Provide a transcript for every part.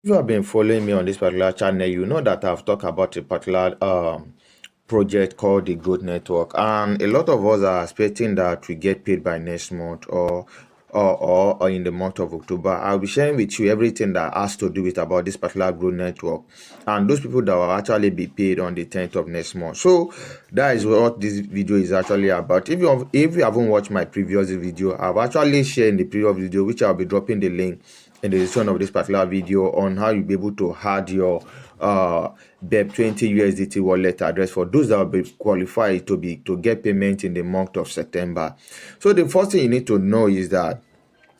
If you have been following me on this particular channel, you know that I've talked about a particular project called the Growth Network, and a lot of us are expecting that we get paid by next month or in the month of October. I'll be sharing with you everything that has to do with about this particular Growth Network and those people that will actually be paid on the 10th of next month. So that is what this video is actually about. If you haven't watched my previous video, I've actually shared in the previous video, which I'll be dropping the link in the description of this particular video, on how you'll be able to add your BEP20 USDT wallet address for those that will be qualified to get payment in the month of September. So the first thing you need to know is that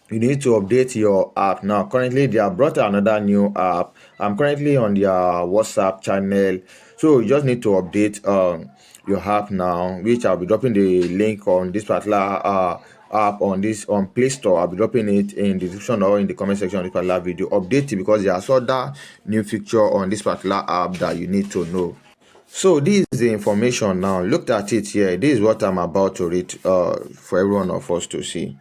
you need to update your app. Now currently they have brought another new app. I'm currently on their WhatsApp channel, so you just need to update your app now, which I'll be dropping the link on this particular app on Play Store. I'll be dropping it in the description or in the comment section of this particular video. Update it because there's other new feature on this particular app that you need to know. So this is the information now. Look at it here. This is what I'm about to read for every one of us to see.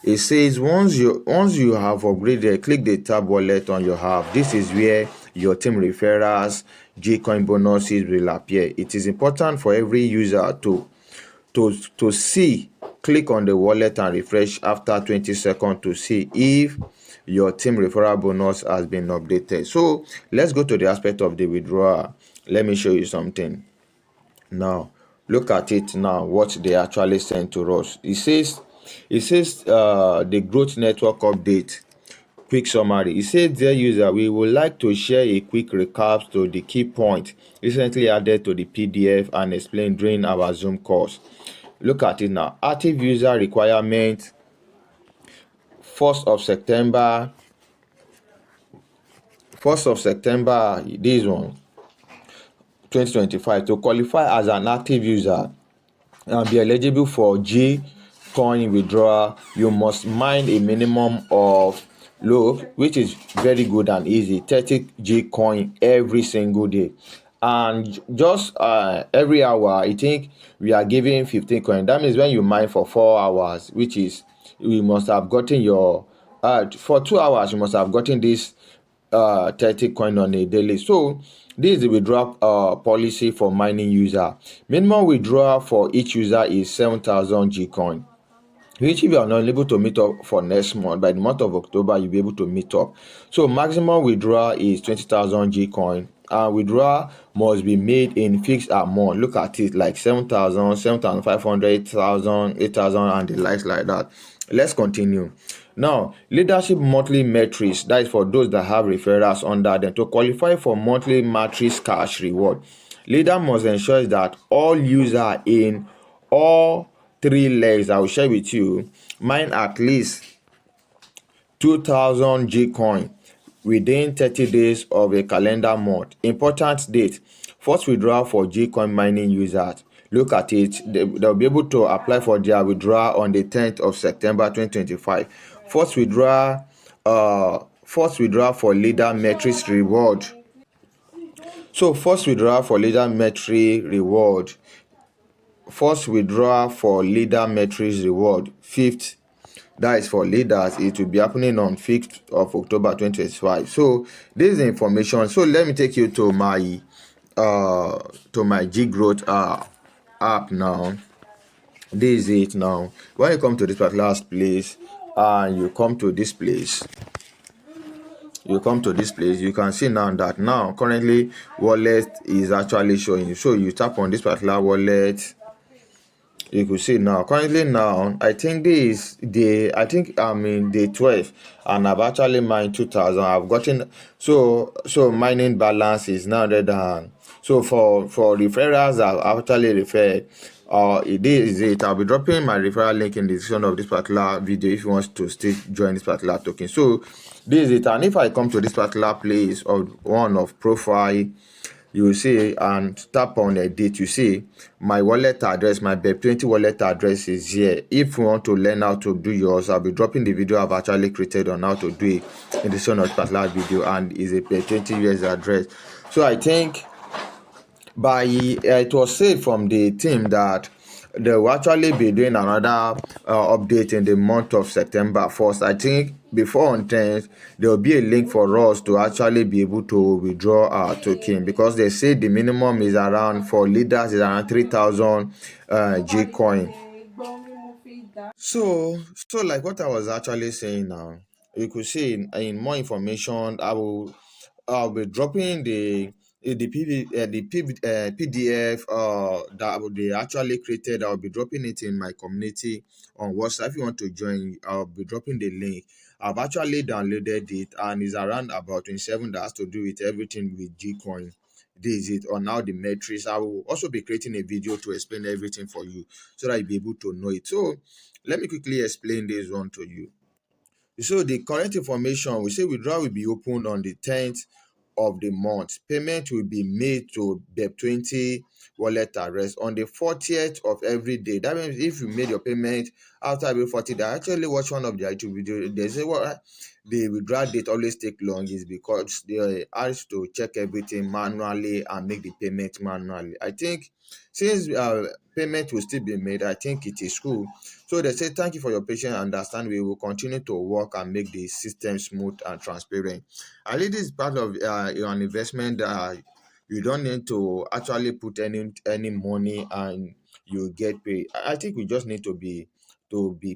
It says once you have upgraded, click the tab wallet on your app. This is where your team referrals, Gcoin bonuses will appear. It is important for every user to see. Click on the wallet and refresh after 20 seconds to see if your team referral bonus has been updated. So let's go to the aspect of the withdrawal. Let me show you something. Now look at it now, what they actually sent to us. It says the Growth Network update. Quick summary. It says, dear user, we would like to share a quick recap to the key point recently added to the PDF and explained during our Zoom course. Look at it now. Active user requirement 1st of September. This one 2025, to qualify as an active user and be eligible for Gcoin withdrawal, you must mine a minimum of, look, which is very good and easy, 30 Gcoin every single day. And just every hour, I think we are giving 15 coin. That means when you mine for 4 hours, which is, you must have gotten your for 2 hours, you must have gotten this 30 coin on a daily. So this is the withdrawal policy for mining user. Minimum withdrawal for each user is 7,000 Gcoin, which if you are not able to meet up for next month, by the month of October, you'll be able to meet up. So maximum withdrawal is 20,000 Gcoin. Withdrawal must be made in fixed amount. Look at it, like 7,000, 7,500, 8,000, 8,000, and the likes like that. Let's continue. Now, leadership monthly metrics, that is for those that have referrals under them. To qualify for monthly matrix cash reward, leader must ensure that all users in all 3 legs I will share with you mine at least 2,000 Gcoin within 30 days of a calendar month. Important date: first withdrawal for Gcoin mining users. Look at it, they'll be able to apply for their withdrawal on the 10th of September 2025. First withdrawal for leader metrics reward. So first withdrawal for leader metric reward. First withdrawal for leader metrics reward 5th, that is for leaders, it will be happening on 5th of October 2025. So this is the information. So let me take you to my Growth app now. This is it now. When you come to this particular place and you come to this place, you can see now that now currently wallet is actually showing you. So you tap on this particular wallet, you could see now currently now I think this is I'm in day 12 and I've actually mined 2,000. I've gotten so mining balance is now than. So for referrals I've actually referred, this is it. I'll be dropping my referral link in the description of this particular video if you want to still join this particular token. So this is it. And if I come to this particular place or one of profile, you will see and tap on edit, you see my wallet address, my BEP20 wallet address is here. If you want to learn how to do yours, I'll be dropping the video I've actually created on how to do it in the description of this particular video, and is a BEP20 US address. So I think it was said from the team that they will actually be doing another update in the month of September 1st. I think before on 10th, there will be a link for us to actually be able to withdraw our token, because they say the minimum is around, for leaders, is around 3,000 G coin. So like what I was actually saying now, you could see in more information, I'll be dropping the PDF that they actually created. I'll be dropping it in my community on WhatsApp. If you want to join, I'll be dropping the link. I've actually downloaded it, and it's around about 27 that has to do with everything with Gcoin. This is it on how the metrics. I will also be creating a video to explain everything for you so that you'll be able to know it. So let me quickly explain this one to you. So the correct information, we say withdrawal will be opened on the 10th of the month. Payment will be made to the 20 wallet address on the 40th of every day. That means if you made your payment after every 40 days, I actually watch one of the YouTube videos. They say what the withdrawal date always take long is because they ask to check everything manually and make the payment manually. I think since payment will still be made, I think it is cool. So they say, thank you for your patience and understand. We will continue to work and make the system smooth and transparent. I think this is part of your investment. You don't need to actually put any money and you get paid. I think we just need to be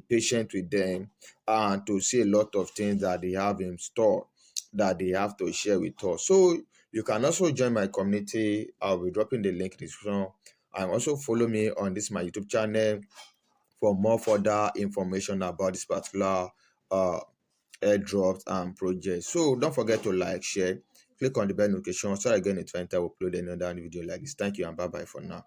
patient with them and to see a lot of things that they have in store that they have to share with us. So you can also join my community. I'll be dropping the link in the description, and also follow me on this my YouTube channel for more further information about this particular uh airdrops and projects. So don't forget to like, share, click on the bell notification so I get notified when I upload another video like this. Thank you and bye bye for now.